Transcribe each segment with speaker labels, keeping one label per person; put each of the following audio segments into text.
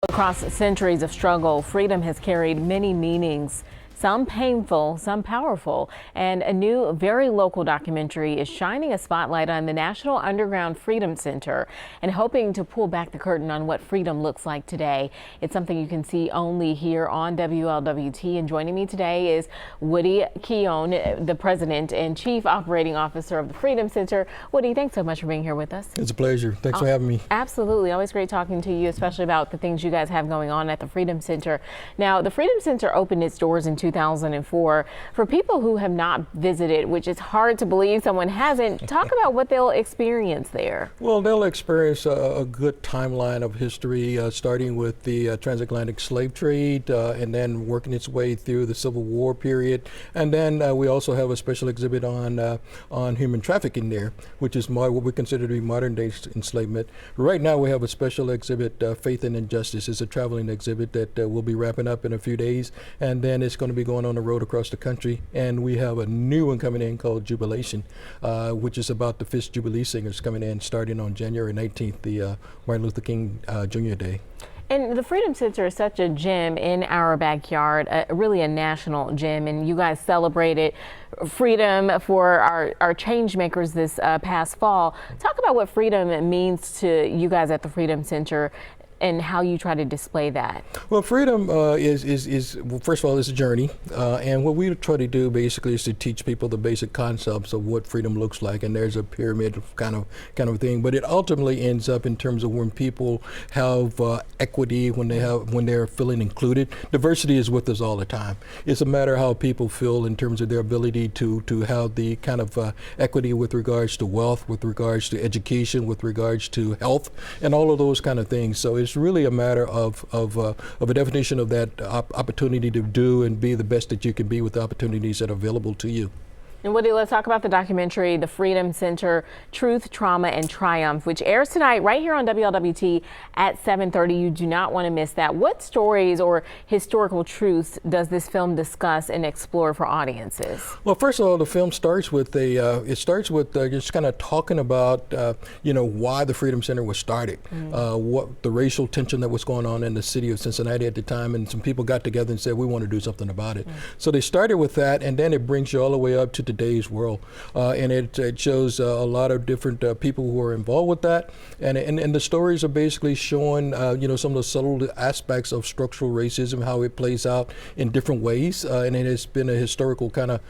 Speaker 1: Across centuries of struggle, freedom has carried many meanings, some painful, some powerful. And a new, very local documentary is shining a spotlight on the National Underground Freedom Center and hoping to pull back the curtain on what freedom looks like today. It's something you can see only here on WLWT. And joining me today is Woody Keown, the president and chief operating officer of the Freedom Center. Woody, thanks so much for being here with us.
Speaker 2: It's a pleasure. Thanks for having me.
Speaker 1: Absolutely. Always great talking to you, especially about the things you guys have going on at the Freedom Center. Now, the Freedom Center opened its doors in 2004. For people who have not visited, which is hard to believe someone hasn't, talk about what they'll experience there.
Speaker 2: Well, they'll experience a good timeline of history, starting with the transatlantic slave trade and then working its way through the Civil War period. And then we also have a special exhibit on human trafficking there, which is what we consider to be modern day enslavement. Right now we have a special exhibit, Faith and Injustice. It's a traveling exhibit that we'll be wrapping up in a few days. And then it's going to be going on the road across the country. And we have a new one coming in called Jubilation, which is about the Fisk Jubilee Singers coming in starting on January 19th, the Martin Luther King Jr. Day.
Speaker 1: And the Freedom Center is such a gem in our backyard, really a national gem, and you guys celebrated freedom for our change makers this past fall. Talk about what freedom means to you guys at the Freedom Center and how you try to display that.
Speaker 2: Well, freedom is well, first of all, it's a journey. And what we try to do basically is to teach people the basic concepts of what freedom looks like. And there's a pyramid kind of thing. But it ultimately ends up in terms of when people have equity, when they're feeling included. Diversity is with us all the time. It's a matter of how people feel in terms of their ability to have the kind of equity with regards to wealth, with regards to education, with regards to health, and all of those kind of things. So it's really a matter of a definition of that opportunity to do and be the best that you can be with the opportunities that are available to you.
Speaker 1: And Woody, let's talk about the documentary, The Freedom Center, Truth, Trauma, and Triumph, which airs tonight right here on WLWT at 7:30. You do not want to miss that. What stories or historical truths does this film discuss and explore for audiences?
Speaker 2: Well, first of all, the film starts with just kind of talking about why the Freedom Center was started, what the racial tension that was going on in the city of Cincinnati at the time, and some people got together and said, we want to do something about it. So they started with that, and then it brings you all the way up to today's world, and it shows a lot of different people who are involved with that, and the stories are basically showing some of the subtle aspects of structural racism, how it plays out in different ways, and it has been a historical kind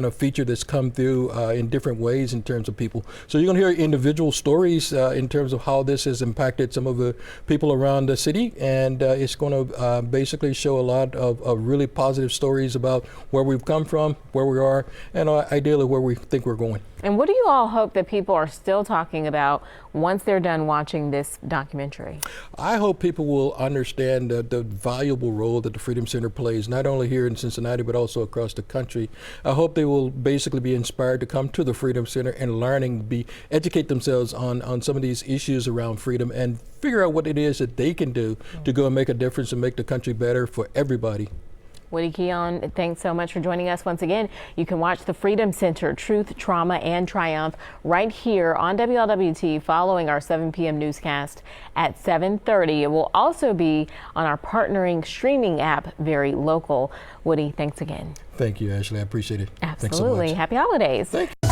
Speaker 2: of feature that's come through in different ways in terms of people. So you're going to hear individual stories in terms of how this has impacted some of the people around the city, and it's going to basically show a lot of really positive stories about where we've come from, where we are, and ideally where we think we're going.
Speaker 1: And what do you all hope that people are still talking about once they're done watching this documentary?
Speaker 2: I hope people will understand the valuable role that the Freedom Center plays, not only here in Cincinnati, but also across the country. I hope they will basically be inspired to come to the Freedom Center and learn and educate themselves on some of these issues around freedom and figure out what it is that they can do to go and make a difference and make the country better for everybody.
Speaker 1: Woody Keown, thanks so much for joining us once again. You can watch the Freedom Center, Truth, Trauma, and Triumph right here on WLWT following our 7 p.m. newscast at 7:30. It will also be on our partnering streaming app, Very Local. Woody, thanks again.
Speaker 2: Thank you, Ashley. I appreciate it.
Speaker 1: Absolutely.
Speaker 2: Thanks so much.
Speaker 1: Happy holidays.
Speaker 2: Thank you.